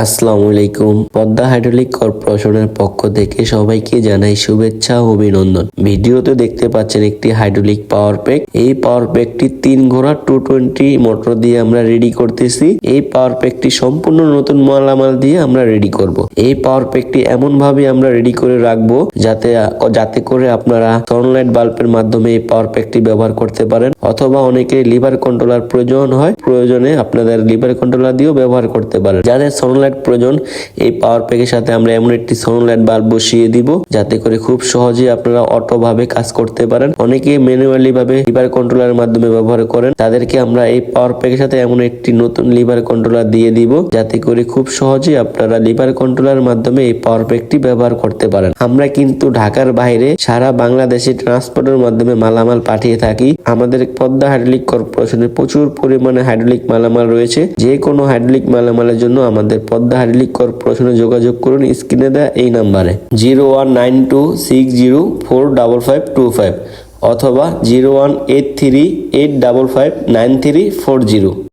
আসসালামু আলাইকুম। পদ্মা হাইড্রোলিক কর্পোরেশনের পক্ষ থেকে সবাইকে জানাই শুভেচ্ছা ও অভিনন্দন। ভিডিওতে দেখতে পাচ্ছেন একটি হাইড্রোলিক পাওয়ার প্যাক। এই পাওয়ার প্যাকটি 3 ঘোড়া 220 মোটর দিয়ে আমরা রেডি করতেছি। এই পাওয়ার প্যাকটি সম্পূর্ণ নতুন মালামাল দিয়ে আমরা রেডি করব। এই পাওয়ার প্যাকটি এমন ভাবে আমরা রেডি করে রাখবো যাতে করে আপনারা সানলাইট বাল্বের মাধ্যমে এই পাওয়ার প্যাকটি ব্যবহার করতে পারেন, অথবা অনেকে লিভার কন্ট্রোলার প্রয়োজন হয়, প্রয়োজনে আপনাদের লিভার কন্ট্রোলার দিয়েও ব্যবহার করতে পারেন। যাদের সানলাইট প্রয়োজন, এই পাওয়ার প্যাকের সাথে আমরা এমন একটি সানলাইট বাল্ব বসিয়ে দিব যাতে করে খুব সহজে আপনারা অটো ভাবে কাজ করতে পারেন। অনেকে ম্যানুয়ালি ভাবে লিভার কন্ট্রোলারের মাধ্যমে ব্যবহার করেন, তাদেরকে আমরা এই পাওয়ার প্যাকের সাথে এমন একটি নতুন লিভার কন্ট্রোলার দিয়ে দিব যাতে করে খুব সহজে আপনারা লিভার কন্ট্রোলারের মাধ্যমে এই পাওয়ার প্যাকটি ব্যবহার করতে পারেন। আমরা কিন্তু ঢাকার বাইরে সারা বাংলাদেশে ট্রান্সপোর্টের মাধ্যমে মালামাল পাঠিয়ে থাকি। আমাদের পদ্মা হাইড্রোলিক কর্পোরেশনে প্রচুর পরিমাণে হাইড্রোলিক মালামাল রয়েছে। যে কোনো হাইড্রোলিক মালামালের জন্য আমাদের পদ্মা হাইড্রোলিক কর্পোরেশনে যোগাযোগ করুন স্ক্রিনে দেওয়া এই নাম্বারে 019260455525 অথবা 0183855934